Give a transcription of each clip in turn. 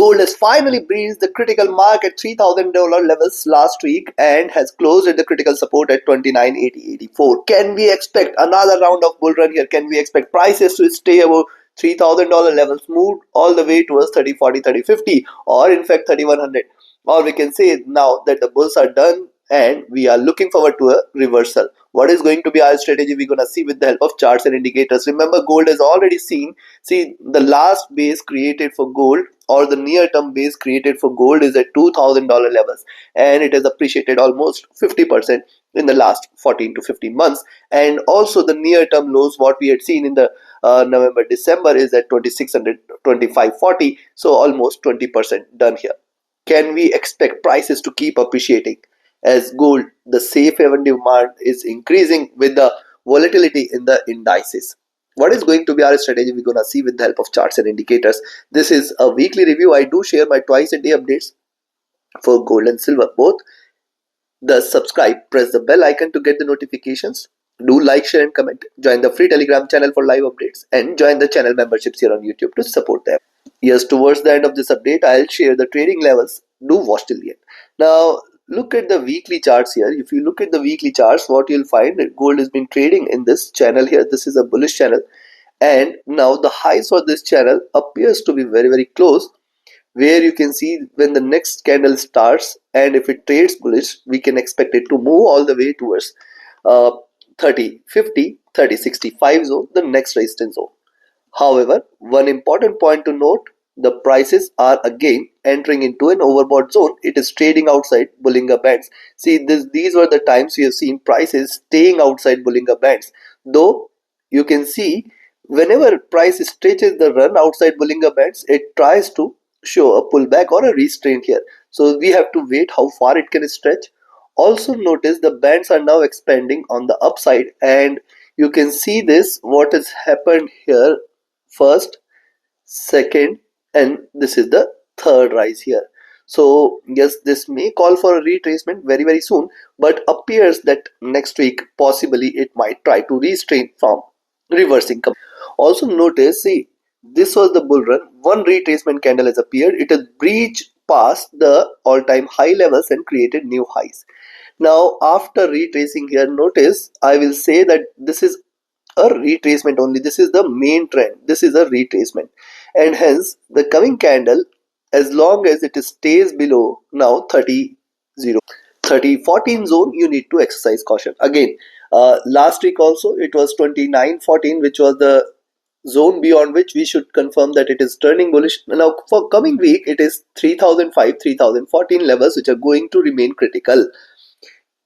Gold has finally breached the critical mark at $3,000 levels last week and has closed at the critical support at 29.8084. Can we expect another round of bull run here? Can we expect prices to stay above $3,000 levels, move all the way towards 30, 40, 30, 50, or in fact 3100? Or we can say now that the bulls are done and we are looking forward to a reversal. What is going to be our strategy? We're going to see with the help of charts and indicators. Remember, gold has already seen, the last base created for gold, or the near term base created for gold, is at $2,000 levels, and it has appreciated almost 50% in the last 14 to 15 months. And also the near term lows, what we had seen in the November December, is at 2600, 2540, so almost 20% done here. Can we expect prices to keep appreciating as gold, the safe haven demand, is increasing with the volatility in the indices? What is going to be our strategy? We're going to see with the help of charts and indicators. This is a weekly review. I do share my twice a day updates for gold and silver both. Thus subscribe, press the bell icon to get the notifications. Do like, share and comment. Join the free Telegram channel for live updates and join the channel memberships here on YouTube to support them. Yes, towards the end of this update, I'll share the trading levels. Do watch till the end. Now, look at the weekly charts here. If you look at the weekly charts, what you'll find that gold has been trading in this channel here. This is a bullish channel. And now the highs for this channel appears to be very, very close, where you can see when the next candle starts, and if it trades bullish, we can expect it to move all the way towards 30, 50, 30, 65 zone, the next resistance zone. However, one important point to note, the prices are again entering into an overbought zone. It is trading outside Bollinger Bands. These were the times we have seen prices staying outside Bollinger Bands. Though you can see whenever price stretches the run outside Bollinger Bands, it tries to show a pullback or a restraint here. So we have to wait how far it can stretch. Also notice the bands are now expanding on the upside, and you can see this, what has happened here, first, second, and this is the third rise here. So yes, this may call for a retracement very, very soon, but appears that next week possibly it might try to restrain from reversing. Also notice, this was the bull run. One retracement candle has appeared. It has breached past the all-time high levels and created new highs. Now after retracing here, notice I will say that this is a retracement only. This is the main trend. This is a retracement, and hence the coming candle, as long as it stays below now 30 14 zone, you need to exercise caution. Again, last week also it was 29.14, which was the zone beyond which we should confirm that it is turning bullish. Now for coming week, it is 3005, 3014 levels which are going to remain critical.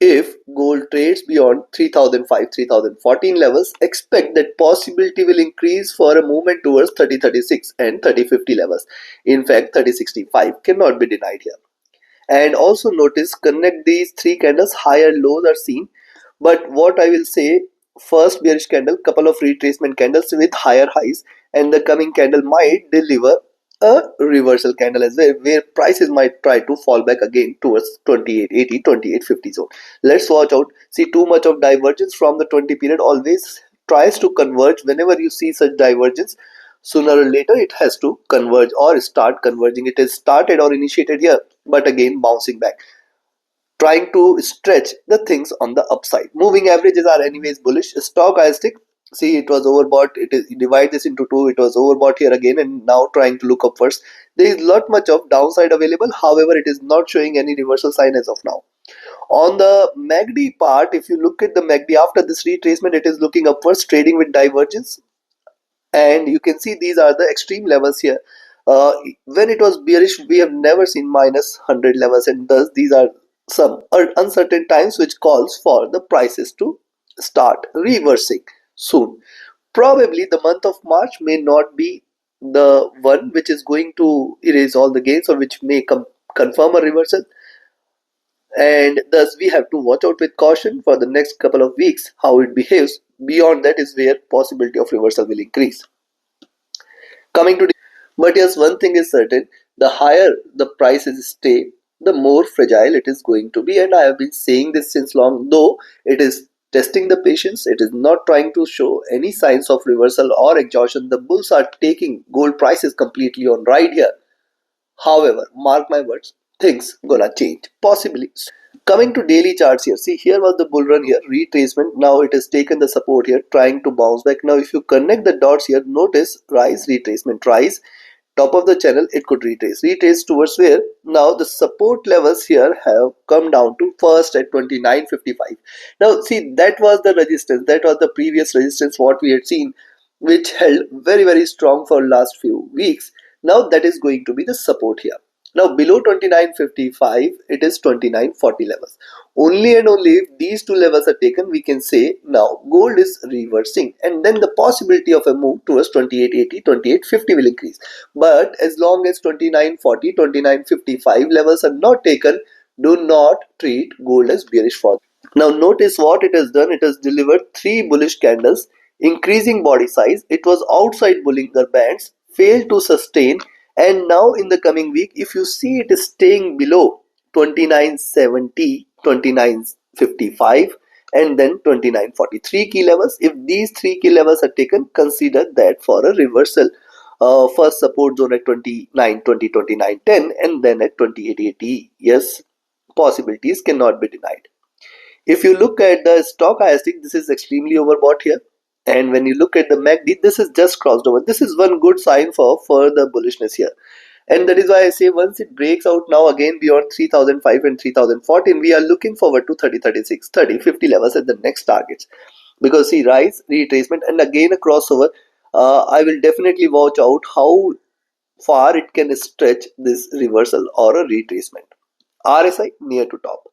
If gold trades beyond 3005, 3014 levels, expect that possibility will increase for a movement towards 3036 and 3050 levels. In fact, 3065 cannot be denied here. And also notice, connect these three candles, higher lows are seen. But what I will say, first bearish candle, couple of retracement candles with higher highs, and the coming candle might deliver a reversal candle as well, where prices might try to fall back again towards 2880, 2850 zone. Let's watch out. See, too much of divergence from the 20 period always tries to converge. Whenever you see such divergence, sooner or later it has to converge or start converging. It has started or initiated here, but again bouncing back, trying to stretch the things on the upside. Moving averages are anyways bullish. Stochastic, see, it was overbought. Divide this into two. It was overbought here again, and now trying to look upwards. There is not much of downside available. However, it is not showing any reversal sign as of now. On the MACD part, if you look at the MACD after this retracement, it is looking upwards, trading with divergence, and you can see these are the extreme levels here. When it was bearish, we have never seen minus 100 levels, and thus these are some uncertain times which calls for the prices to start reversing soon. Probably the month of March may not be the one which is going to erase all the gains, or which may confirm a reversal, and thus we have to watch out with caution for the next couple of weeks how it behaves. Beyond that is where possibility of reversal will increase. But yes, one thing is certain, the higher the prices stay, the more fragile it is going to be, and I have been saying this since long. Though it is testing the patience, it is not trying to show any signs of reversal or exhaustion. The bulls are taking gold prices completely on ride here. However, mark my words, things gonna change. Possibly. Coming to daily charts here. See, here was the bull run here, retracement. Now it has taken the support here, trying to bounce back. Now if you connect the dots here, notice rise, retracement, rise. Top of the channel, it could retrace towards where now the support levels here have come down to first at 29.55. Now see, that was the resistance, that was the previous resistance what we had seen, which held very strong for last few weeks. Now that is going to be the support here. Now below 29.55 it is 29.40 levels. Only and only if these two levels are taken, we can say now gold is reversing, and then the possibility of a move towards 28.80, 28.50 will increase. But as long as 29.40, 29.55 levels are not taken, do not treat gold as bearish for. Now notice what it has done. It has delivered three bullish candles, increasing body size. It was outside Bollinger Bands, failed to sustain, and now in the coming week, if you see it is staying below 29.70, 29.55, and then 29.43 key levels. If these three key levels are taken, consider that for a reversal. First support zone at 29.20, 29.10, and then at 28.80. Yes, possibilities cannot be denied. If you look at the stochastic, this is extremely overbought here. And when you look at the MACD, this is just crossed over. This is one good sign for further bullishness here. And that is why I say once it breaks out now again beyond 3005 and 3014, we are looking forward to 30, 36, 30, 50 levels at the next targets. Because see, rise, retracement, and again a crossover. I will definitely watch out how far it can stretch this reversal or a retracement. RSI near to top.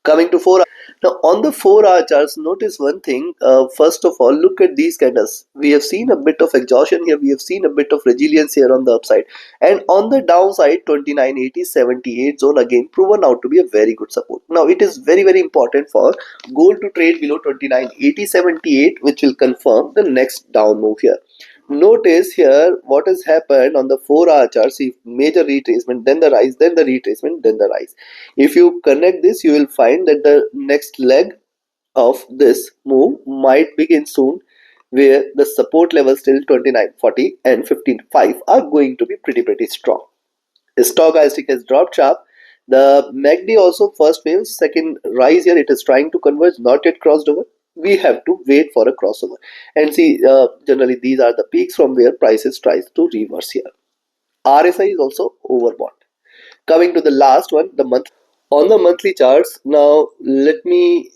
Coming to 4 hour. Now on the 4-hour charts, notice one thing. First of all, look at these candles. We have seen a bit of exhaustion here. We have seen a bit of resilience here on the upside. And on the downside, 29.80, 78 zone again proven out to be a very good support. Now it is very important for gold to trade below 29.80, 78, which will confirm the next down move here. Notice here what has happened on the 4-hour chart. See, major retracement, then the rise, then the retracement, then the rise. If you connect this, you will find that the next leg of this move might begin soon, where the support levels till 29.40 and 15.5 are going to be pretty strong. The stochastic has dropped sharp. The MACD also first wave, second rise here. It is trying to converge, not yet crossed over. We have to wait for a crossover and see. Generally, these are the peaks from where prices tries to reverse here. RSI is also overbought. Coming to the last one, the month. On the monthly charts, now let me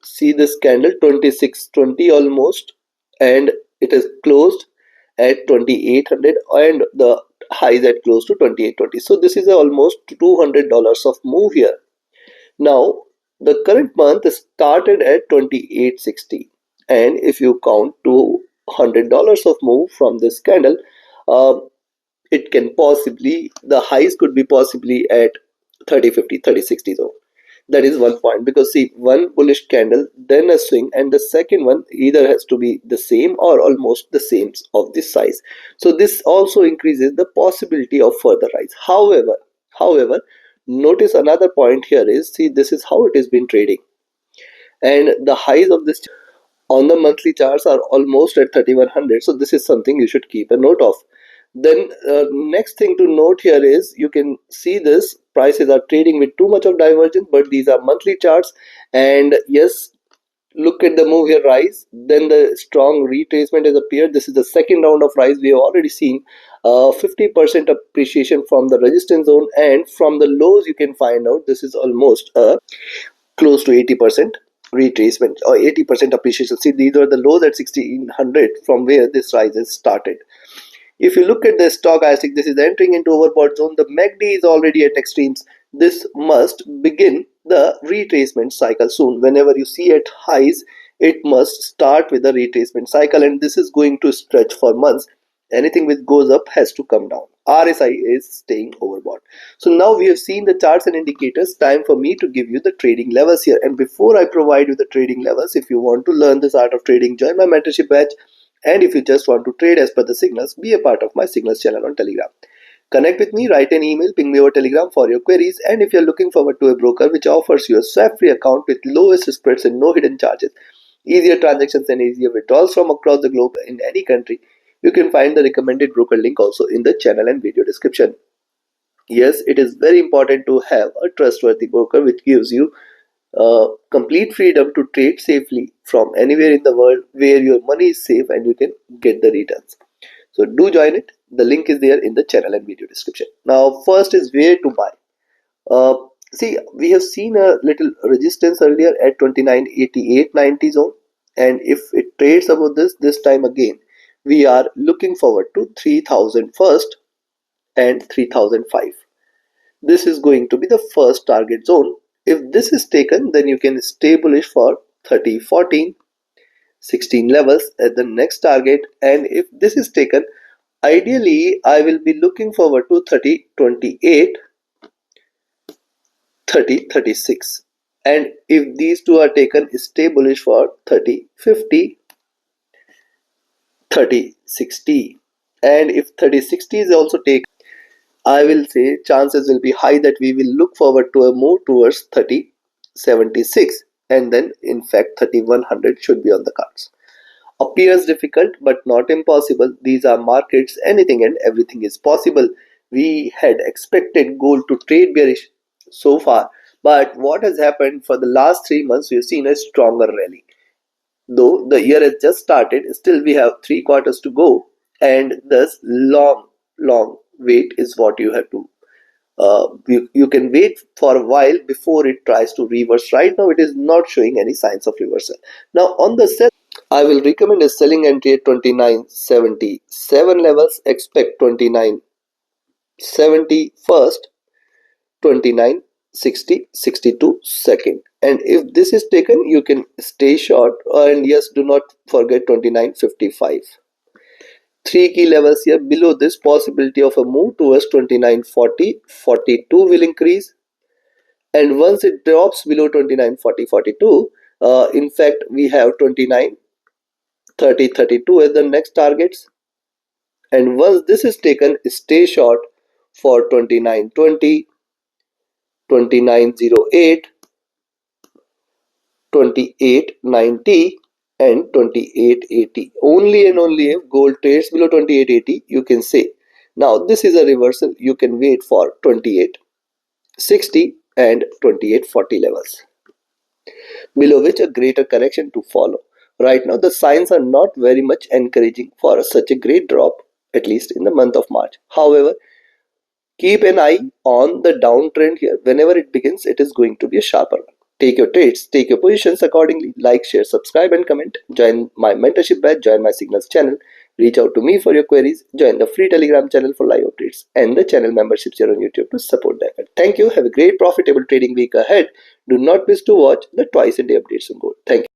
see this candle 2620 almost, and it is closed at 2800 and the highs at close to 2820. So this is almost $200 of move here. Now the current month started at 2860, and if you count $200 of move from this candle, uh, it can possibly, the highs could be possibly at 3050, 3060 zone. That is one point, because see, one bullish candle, then a swing, and the second one either has to be the same or almost the same of this size. So this also increases the possibility of further rise. However, notice another point here is, see, this is how it has been trading, and the highs of this on the monthly charts are almost at 3100. So this is something you should keep a note of. Then next thing to note here is, you can see this prices are trading with too much of divergence, but these are monthly charts. And yes, look at the move here, rise, then the strong retracement has appeared. This is the second round of rise. We have already seen 50% appreciation from the resistance zone, and from the lows you can find out this is almost close to 80% retracement or 80% appreciation. See, these are the lows at 1600 from where this rise has started. If you look at the stochastic, this is entering into overbought zone. The MACD is already at extremes. This must begin the retracement cycle soon. Whenever you see at highs, it must start with the retracement cycle, and this is going to stretch for months. Anything which goes up has to come down. RSI is staying overbought. So now we have seen the charts and indicators. Time for me to give you the trading levels here. And before I provide you the trading levels, if you want to learn this art of trading, join my mentorship batch. And if you just want to trade as per the signals, be a part of my signals channel on Telegram. Connect with me, write an email, ping me over Telegram for your queries. And if you're looking forward to a broker which offers you a swap-free account with lowest spreads and no hidden charges, easier transactions and easier withdrawals from across the globe in any country, you can find the recommended broker link also in the channel and video description. Yes, it is very important to have a trustworthy broker which gives you complete freedom to trade safely from anywhere in the world where your money is safe and you can get the returns. So do join it. The link is there in the channel and video description. Now, first is where to buy. Uh, See, we have seen a little resistance earlier at 29.8890 zone, and if it trades above this time again, we are looking forward to 3000 first and 3005. This is going to be the first target zone. If this is taken, then you can stay bullish for 30, 14, 16 levels at the next target. And if this is taken, ideally I will be looking forward to 30, 28, 30, 36. And if these two are taken, stay bullish for 30, 50, 30, 60. And if 30, 60 is also taken, I will say chances will be high that we will look forward to a move towards 3076, and then in fact 3100 should be on the cards. Appears difficult but not impossible. These are markets, anything and everything is possible. We had expected gold to trade bearish so far, but what has happened for the last 3 months, we have seen a stronger rally. Though the year has just started, still we have 3 quarters to go, and thus long wait is what you have to you can wait for a while before it tries to reverse. Right now it is not showing any signs of reversal. Now on the sell, I will recommend a selling entry at 2977 levels. Expect 2970 first, 2960, 62 second, and if this is taken you can stay short. And yes, do not forget 2955. Three key levels here. Below this, possibility of a move towards 2940, 42 will increase, and once it drops below 29 40 42, in fact we have 29 30 32 as the next targets. And once this is taken, stay short for 29 20, 2908, 28 90, and 2880. Only and only if gold trades below 2880 you can say. Now this is a reversal. You can wait for 2860 and 2840 levels, below which a greater correction to follow. Right now, the signs are not very much encouraging for such a great drop, at least in the month of March. However, keep an eye on the downtrend here. Whenever it begins, it is going to be a sharper one. Take your trades, take your positions accordingly. Like, share, subscribe, and comment. Join my mentorship batch, join my signals channel. Reach out to me for your queries. Join the free Telegram channel for live updates and the channel memberships here on YouTube to support the effort. Thank you. Have a great profitable trading week ahead. Do not miss to watch the twice a day updates on gold. Thank you.